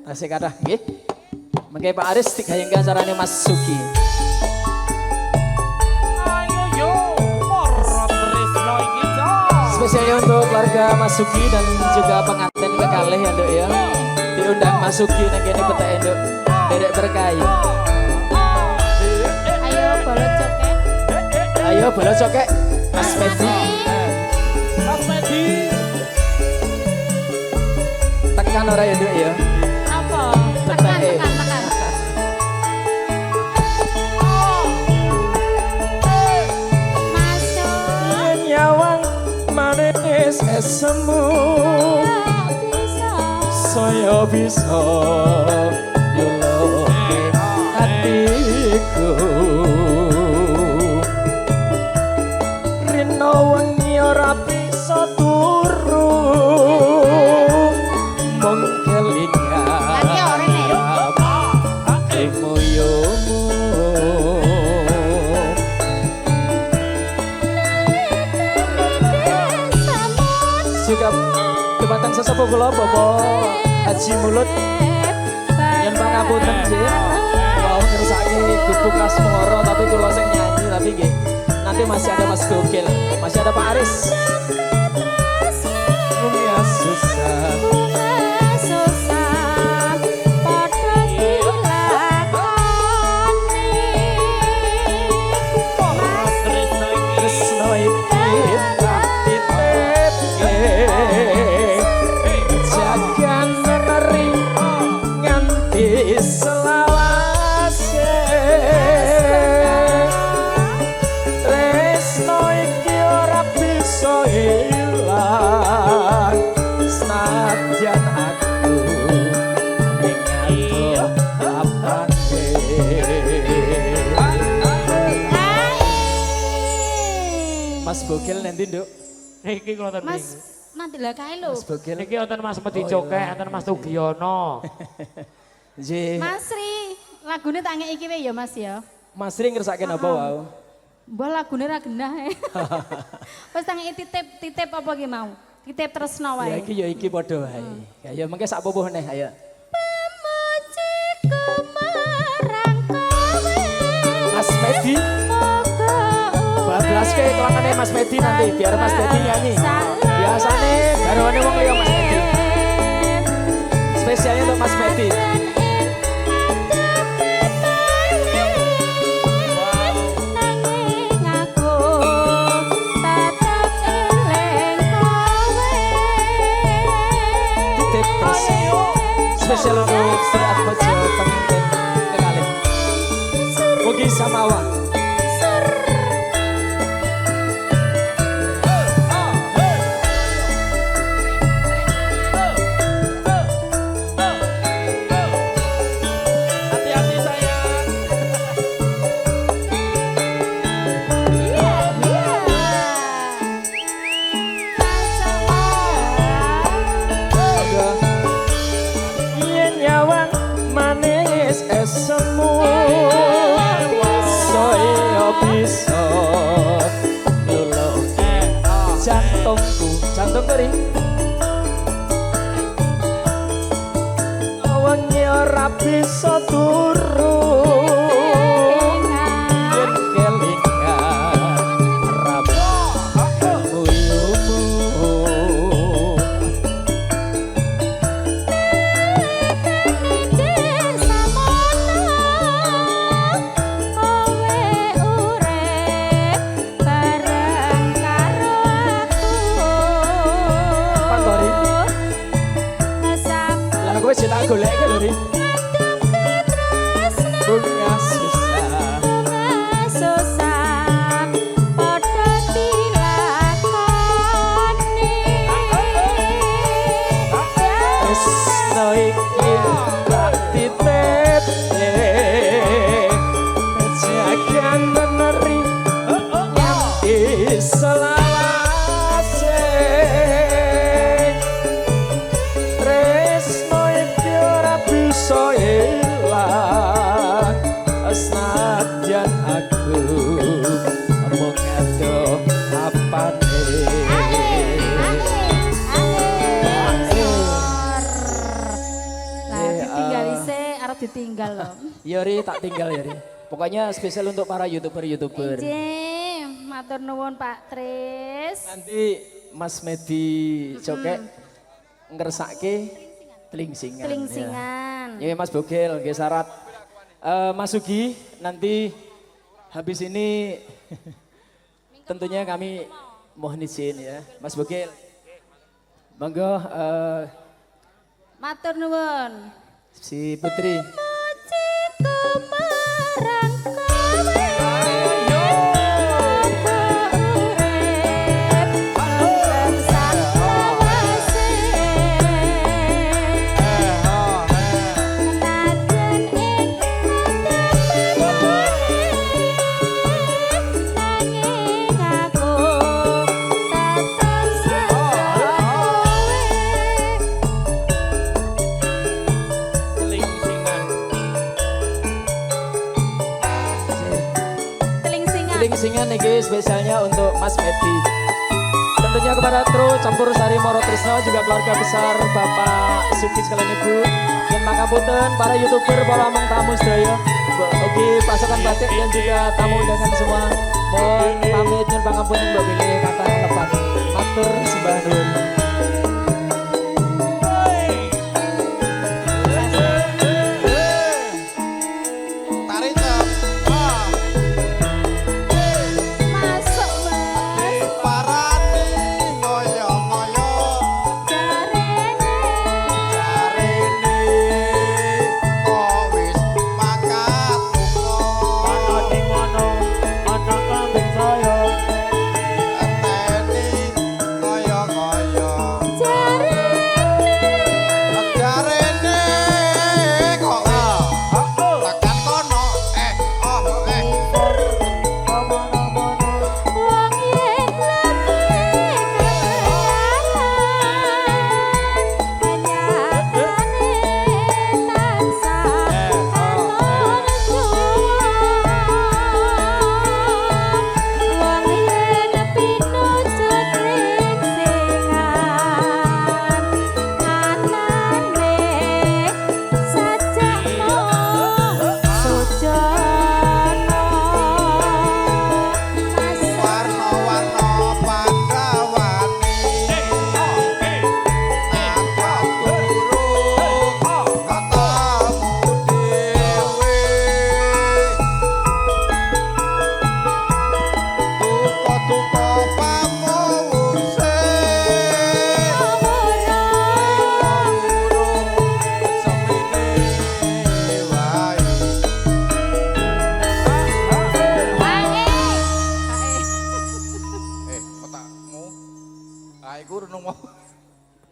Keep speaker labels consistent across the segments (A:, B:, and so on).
A: Asik kathah nggih. Mengke Pak Aris digayeng acarane Mas Sugi.
B: Ayo yo, para tresno iki to.
A: Spesialnya untuk keluarga Mas Sugi dan juga pengantin kekalih ya Nduk ya. Diundang Mas Sugi nang kene petake Nduk. Derek berkayu.
C: Ayo bolot cokek.
A: Ayo bola cokek Mas Medi.
B: Mas Medi.
A: Tekan ora ya Nduk ya.
C: Apa? Tekan. Masuk.
A: Nyawang manis semu. Saya bisa nyoloke hatiku. Rino wengi ora bisa turu. Mung kelingan.
C: Lagi ora nek.
A: Moyomu. Juga jembatan sesepuh kula Bapak Haji Mulut yang pangapunten nggih. Wau ngersake gubuk Asmoro tapi kula sing nyanyi tapi nggih. Nanti masih ada Mas Gokil, masih ada Pak Aris. Ya susah. Tresno iki tak titipke. Jagan meneri nganti selawase. Tresno iki ora bisa ilang senajan aku ning apane. Mas Bogel nanti Nduk.
B: Niki kula ten.
C: Mas nanti lah kae lho.
A: Mas Bogel.
B: Niki wonten Mas Medi Cokek, wonten Mas Tugiono.
A: Nggih.
C: Mas Ri, lagune tak ngeki iki wae ya Mas ya.
A: Mas Ring ngersake napa wau?
C: Mbah lagune ra genah e. Wis tak ngeki titip apa ki mau? Titip tresno
A: Ya
C: wae.
A: iki ya iki padha wae. Ya mengke sak pupuh neh ayo.
C: Pemuji kemarang kowe.
A: Mas Medi, bablaske kelangane Mas Medi nanti biar Mas Medi nyanyi. Biasane garwane wong kaya Mas Medi. Spesialnya untuk Mas Medi. Titip terus. Spesial untuk Sri Atmaja pengantin kekalih. Mugi samawa.
B: Hati-hati sayang.
A: Yen nyawang manis semu. Saya bisa nyoloke jantungku. Jantung kering. Wengi ora bisa turu. Yen kelingan rapamu yumu. Lah kowe sing tak goleke lho Ri. Punya susah. Tresno iki tak titipke. Jagan meneri nganti selawase. Tresno iki ora bisa
C: ditinggal loh.
A: Yori tak tinggal Yori. Pokoknya spesial untuk para YouTuber.
C: Ije, matur nuwun Pak Tris.
A: Nanti Mas Medi Cokek ngersake telingsingan.
C: Telingsingan.
A: Ya Mas Bogel, nggih syarat. Mas Sugi, nanti habis ini tentunya kami mohon izin ya. Mas Bogel, monggo
C: Matur nuwun.
A: si Putri. Telingsingan nih spesialnya untuk Mas Medi. Tentunya kepada Tru Campur Sari Moro Trisno juga keluarga besar Bapak Suki sekalian Ibu. Dan makapunten para YouTuber, para among tamu sedaya. Oke, pasukan batik dan juga tamu undangan semua. Mohon pamit nyuwun pangapunten mbok pilih kata lepat. Matur sembah nuwun.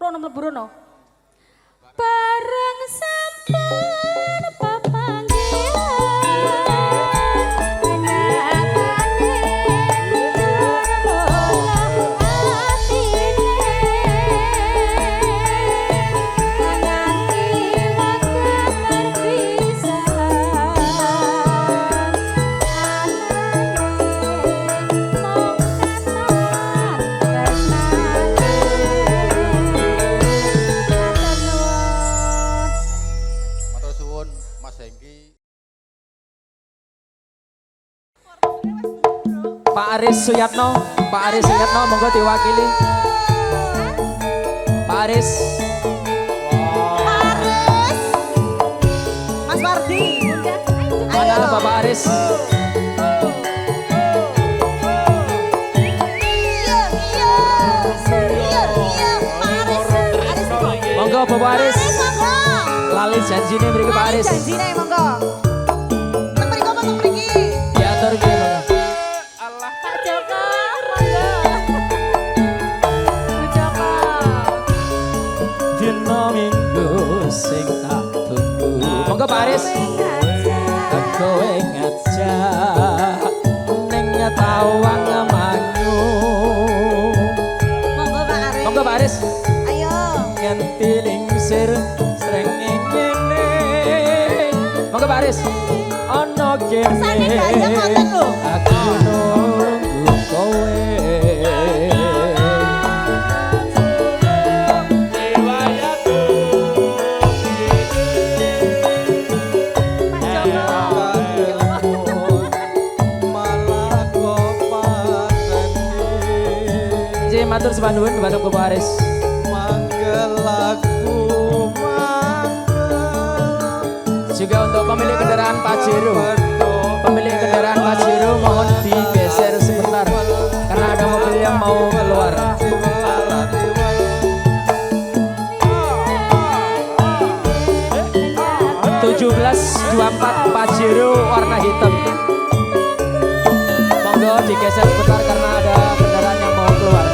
C: Rono mlebu rono. Bareng sampun pepanggilan nyatane jurung atine nganti waktu perpisahan
D: Matur suwun Mas Hengki.
A: Pak Aris Suyatno monggo diwakili. Pak Aris.
E: Mas Wardi.
A: Mana Bapak Aris? Monggo Bapak Aris. Lali janjine mriki Pak Aris.
E: Janjine monggo. Teng mriko apa teng mriki?
A: Diatur nggih monggo.
C: Pak Joko, monggo. Bu Joko.
A: Dino minggu sing tak tunggu. Monggo Pak Aris. Kowe ngajak ning tawang manyu.
E: Monggo Pak Aris.
A: Monggo Pak Aris.
E: Ayo.
A: Nganti lingsir srengenge ngene. Monggo Pak Aris. Ono kene.
E: Kersane gayeng ngoten lho.
A: Aku nunggu kowe. Panuwun dhumateng Bapak Aris.
F: Manggel lagu manggel.
A: Juga untuk pemilik kendaraan Pajero. Pemilik kendaraan Pajero mohon digeser sebentar karena ada mobil yang mau keluar. 1724 Pajero warna hitam. Monggo digeser sebentar karena ada kendaraan yang mau keluar.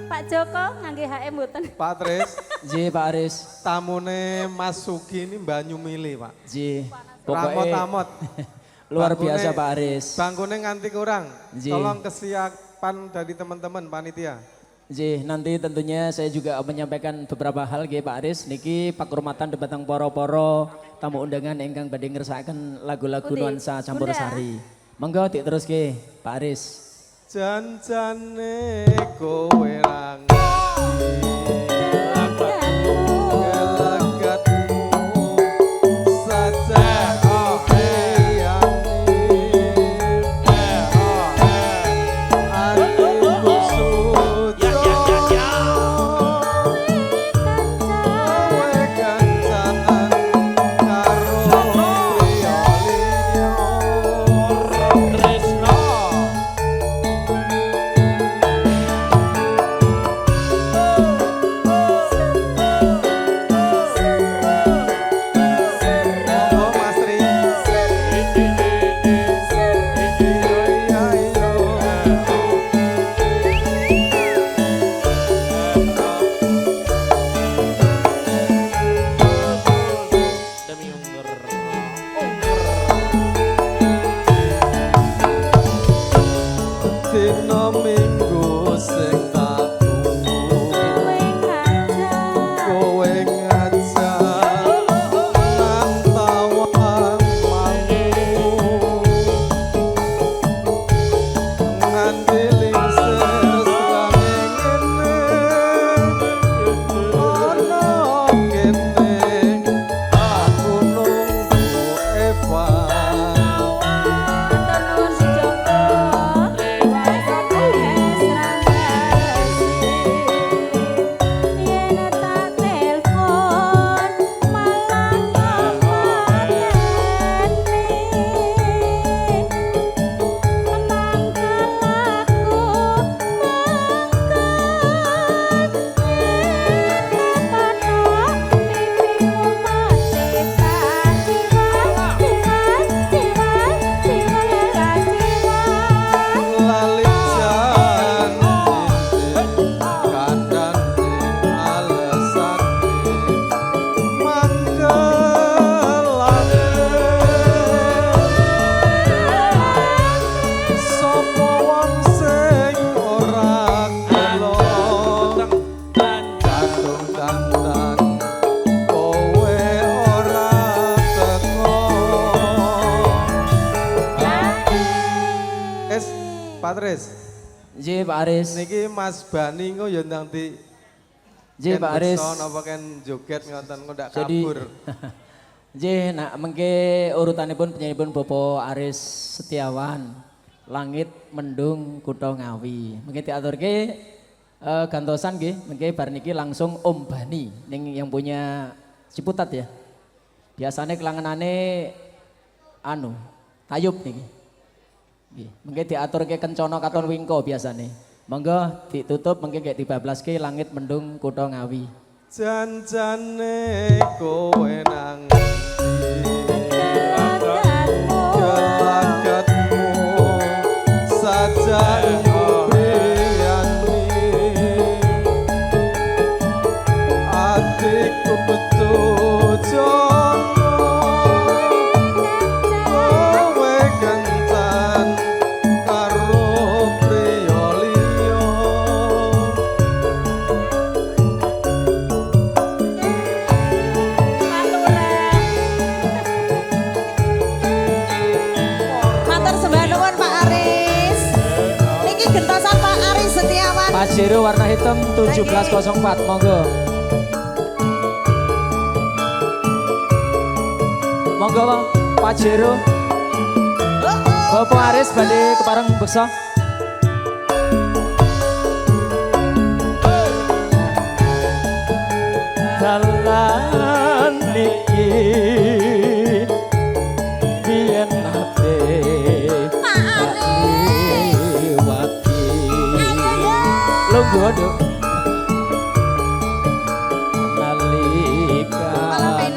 C: Pak Joko ngangge HM mboten.
F: Pak Tris,
A: Ji Pak Aris.
F: tamune Mas Sugi ini banyu milih Pak.
A: Ji. Pokoknya
F: Ramot-ramot.
A: luar
F: Bangkune-
A: biasa Pak Aris.
F: Bangkune nganti kurang.
A: Ji.
F: Tolong kesiapan dari teman-teman panitia.
A: Ji, nanti tentunya saya juga menyampaikan beberapa hal nggih Pak Aris. Niki pakurmatan dhumateng poro-poro tamu undangan ingkang badhe ngersakaken lagu-lagu
C: Pundi?
A: nuansa campursari.
C: Bunda.
A: Monggo diteruske Pak Aris.
F: Janjane kowe ra gelagatmu saja
B: Tresno. Demi unger.
F: Dino minggu sing tak tunggu kowe ngajak nantawang mau nganti lingsir ono kene aku nunggu Eva. Patris,
A: Ji Pak Aris.
F: niki Mas Bani kok ya nanti
A: Ji Pak Aris.
F: apa kan joget ngoten kok ndak
A: Jadi
F: kabur.
A: Ji, nak mengke urutanipun penyanyiipun Bapak Aris Setiawan. Langit mendung kutha Ngawi. Mengke diaturke gantosan nggih, mengke bar niki langsung Om Bani ning yang punya Ciputat ya. Biasanya kelangenane anu, Tayub niki. Nggih, mengke diaturke kencana katon wingko biasane. Monggo ditutup mengke gek dibablaske langit mendung kutha Ngawi.
F: Janjane kowe nang gelagatmu saja nyubriyani atiku betujo kowe kencan karo priya liya.
A: Pajero warna hitam 1704 monggo. Monggo Bang, Pajero. Bapak Aris badhe kepareng beksa. Dalan niki biyen ate liwati lungguh nduk nalikane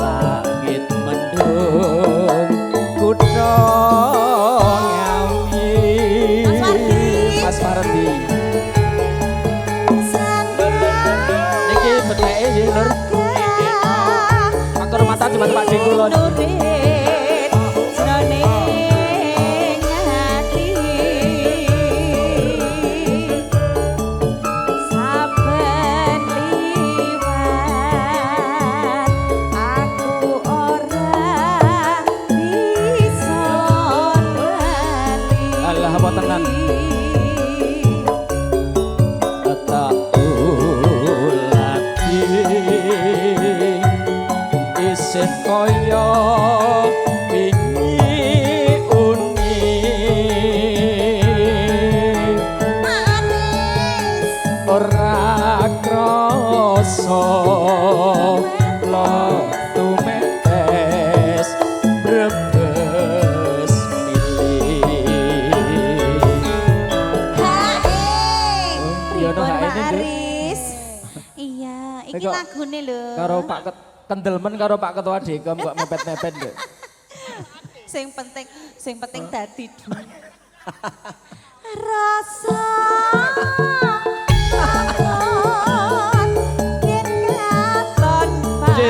A: langit mendung kutha ngawi Mas Mardi niki beteke nggih Nur atur mata cuma Pak Ding kula niki kaya wingi uni manis ora krasa lo tumetes brebes milih
E: Yo no Aris. Iya, iki lagune lho.
A: Karo Pak Kendelmen karo Pak Ketua Dekom kok mepet-mepet lho.
E: Sing penting dadi rasa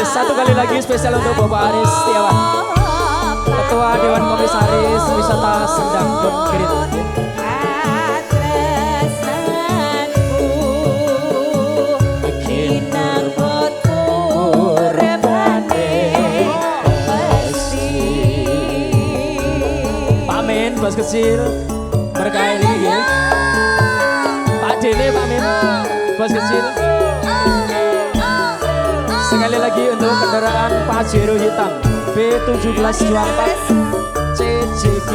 A: Satu kali lagi spesial untuk Bapak Aris Setiawan, Ketua Dewan Komisaris Wisata Sendang Grid. Bos kecil berkah ini ya. Pak Dene Pak Min bos kecil. Sekali lagi untuk kendaraan Pajero hitam B1724 CJG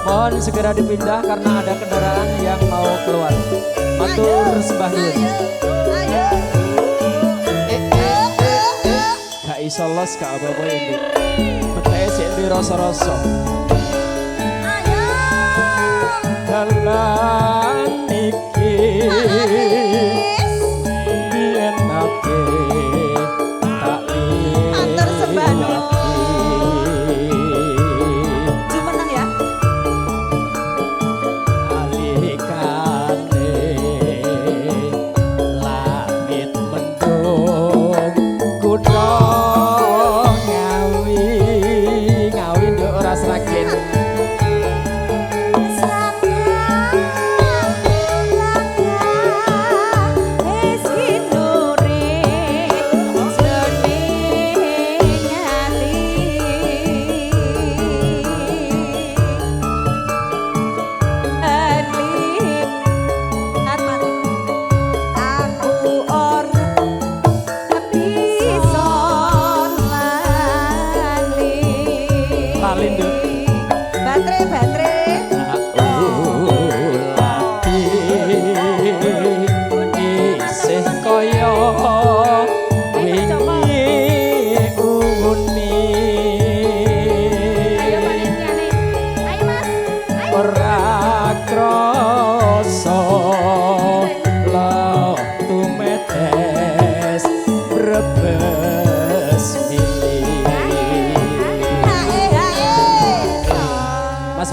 A: mohon segera dipindah karena ada kendaraan yang mau keluar. Matur sembah nuwun. Gak iso los gak apa-apa ini. Bethe sik rasa-rasa. Dalan iki biyen ate tak
E: antar sebanu jumeneng ya
A: alikane langit mendung kutha ngawi nduk ora sragen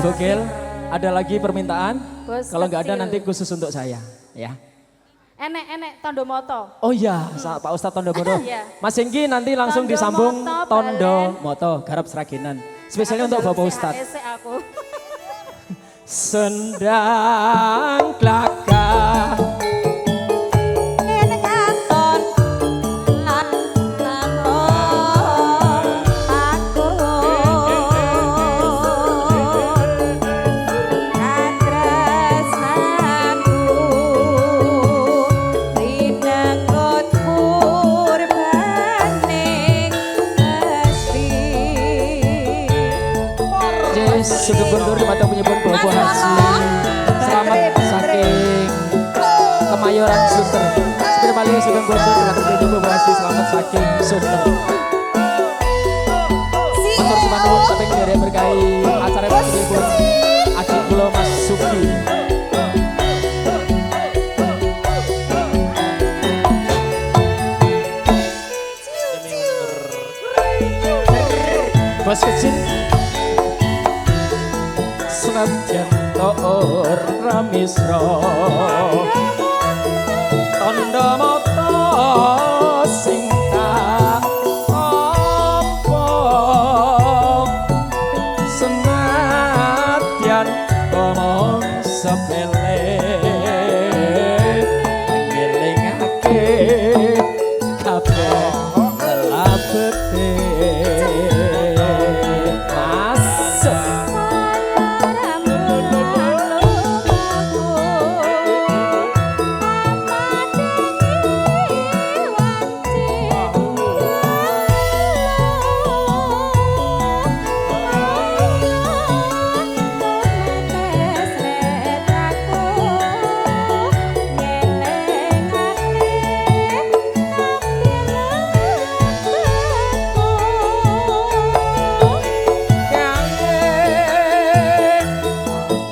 A: Bogel, ada lagi permintaan? Kalau nggak ada nanti khusus untuk saya, ya.
C: Enek Tondo Moto.
A: Oh iya, Pak Ustadz Tondo Moto.
C: Iya.
A: Mas Hengki nanti langsung
C: Tondo
A: disambung
C: Moto,
A: Tondo Moto, garap Seraginan. Spesialnya untuk Bapak Ustadz.
C: Aku.
A: Sendang klaka. orang Sunter. Seperti paling sudah bocor dengan terjadi bahasi selamat saking Sunter. Motor semanung sampai dari berkai acara ini pun adik kula Mas Suki. Bos kecil senadyan to ora misra tandha mata sing tak tampa senadyan omong sepele ngelingake kabeh lelapete.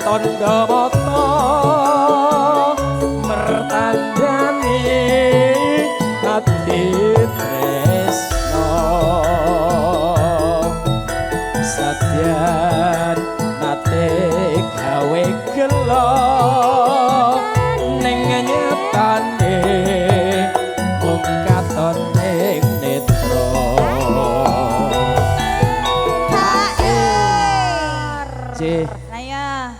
A: Tandha mata pertandani ati tresno sadyan nate gawe gelo ning nyatane mung katon ning netra.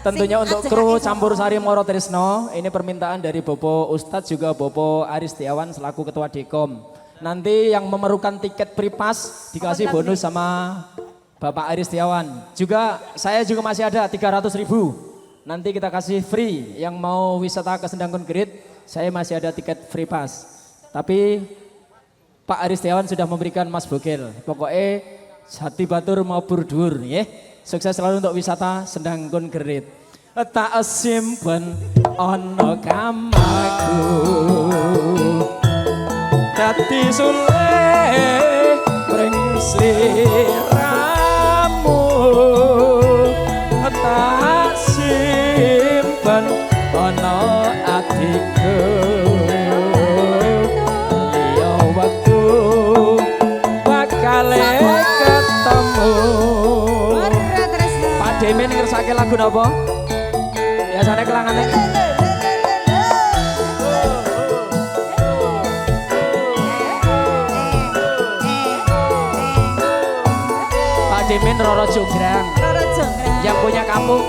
A: Tentunya untuk kru Campur Sari Moro Trisno, ini permintaan dari Bopo Ustadz juga Bopo Aris Setiawan selaku Ketua Dekom. Nanti yang memerlukan tiket Pripas dikasih bonus sama Bapak Aris Setiawan. Juga saya juga masih ada 300.000. Nanti kita kasih free yang mau wisata ke Sendangkun Gerit, saya masih ada tiket free pass. Tapi Pak Aris Setiawan sudah memberikan Mas Bogel. Pokoknya hati batur mau burdur ya. Sukses selalu untuk wisata Sendangkun Gerit. Tak simpen ono kamaku dadi sule pring sliramu. Tak simpen ono atiku liya waktu bakal ketemu. Pak Demen ngersake lagu napa? Biasanya kelangannya Pak Demen Roro Jonggrang yang punya kampung.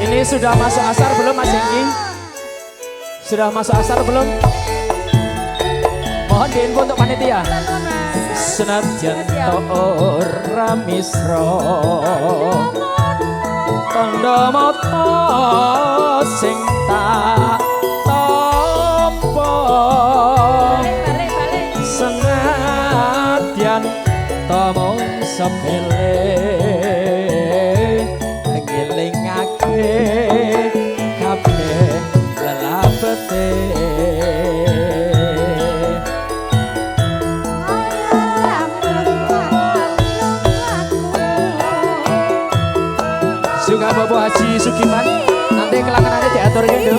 A: Ini sudah masuk asar belum Mas Enggi? Sudah masuk asar belum? Mohon diinfo untuk panitia. Senadyan to ora misra tandha mata sing tak tampa senadyan to mung sepele ngelingake kabeh lelapete. Juga Bapak Haji Sugiman, nanti kelanganannya diatur gitu.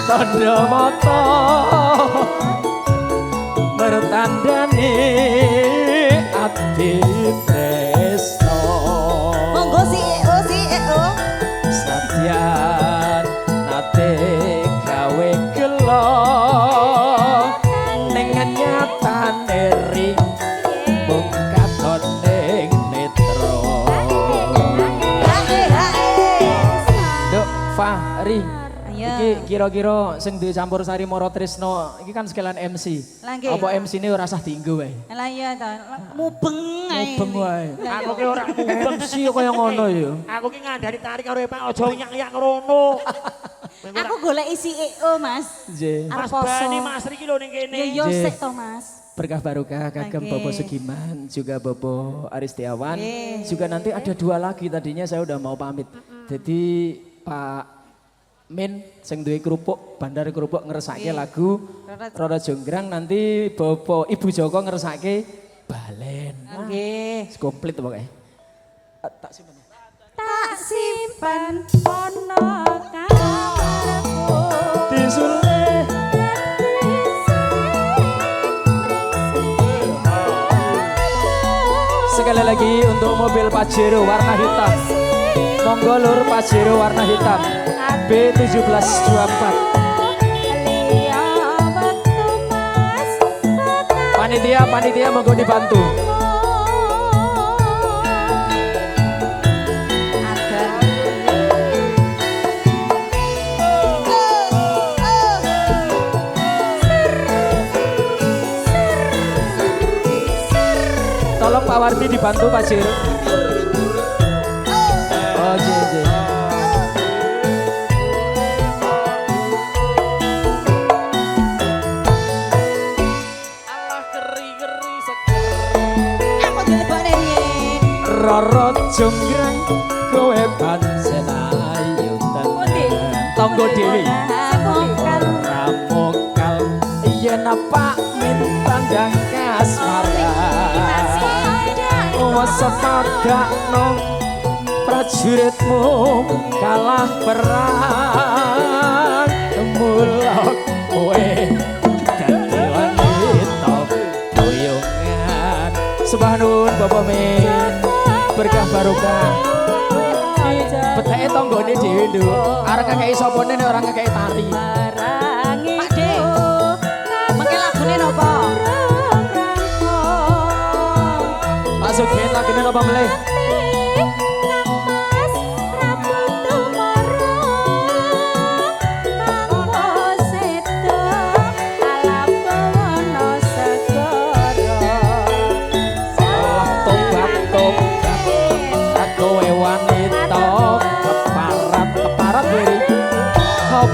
A: Tandha mata bertandani ati tresno.
E: Monggo si EO.
A: Sadyan nate gawe gelo ning nyatane ring mung katon ning netra. Dok Fahri iki kira-kira sing duwe campur sari Moro Tresno iki kan sekalian MC.
E: Lah, nggih.
A: Apa MC ini ora sah dienggo wae?
E: Lah iya ta, mubeng ae.
A: Mubeng wae.
B: Aku ki ora mubeng.
A: MC kaya ngono ya.
B: Aku ki ngandani tarik karo Pak aja nyak-nyak rono.
E: Aku golek isi EO, Mas.
A: Nggih.
E: Arep
B: Mas
E: poso.
B: Bani Mas Riki lho ning kene.
E: Ya yo
A: Nggih.
E: sik to, Mas.
A: Berkah barokah kagem
E: Oke.
A: Bobo Sugiman juga Bobo Aristiawan.
E: Oke.
A: Juga nanti ada 2 lagi tadinya saya udah mau pamit. Jadi Pak Min sing duwe kerupuk, Bandar Kerupuk ngersake lagu Roro Jonggrang, nanti Bobo Ibu Joko ngersake Balen.
E: Nggih.
A: Komplit pokoknya. Tak simpen.
C: Tak simpan ono karepku.
A: Disule sekali lagi untuk mobil Pajero warna hitam. Monggo lur Pajero warna hitam. B1724.
C: Liya wektu Mas
A: Panitia monggo dibantu. Tolong Pak Wardi dibantu Pak Jero. Oh, JJ.
B: Allah keri-keri seger.
E: Aku dilebokne riyen.
A: Roro Jonggrang kowe pancen ayu tenan. Tonggo dewi. Ora mokal yen Pak Min pandang kasmaran. Sepadakno prajuritmu kalah perang. Mula kowe dadi wanita boyongan. Sembah nuwun Bapak Min, berkah barokah. Beteke tanggane dhewe nduk. Arep ngekeki sapane nek ora ngekeki tari.
E: Pak De. Mengke lagune napa?
A: Pak Sugien lagine napa melih?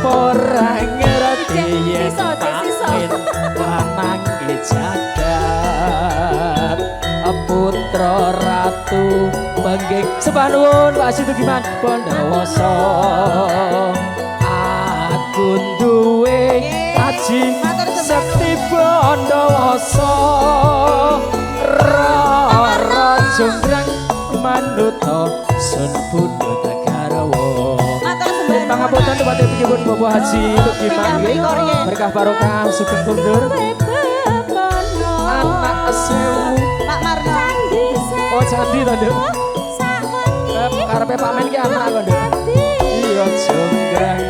A: Ora ngerti yen Pak Min lanang jagat putra ratu bengging. Sembah nuwun Pak Sugiman Bondowoso. Aku duwe aji sekti Bondowoso. Roro Jonggrang manuto sun pundut garwo. Pangapunten Bupati Penyebut Bobo Haji Tukiman. Berkah barokah sugeng kundur. Anak sewu
E: Pak Marno.
A: oh candi to Nduk. Karepe Pak Men ki anak kok Nduk. Iya Jonggrang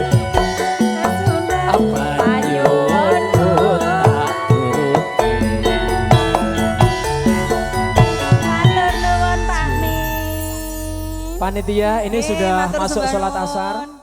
A: apa yo tak turuti.
C: Matur nuwun Pak Min.
A: Panitia ini sudah
E: Matur
A: masuk
E: suwun.
A: sholat asar.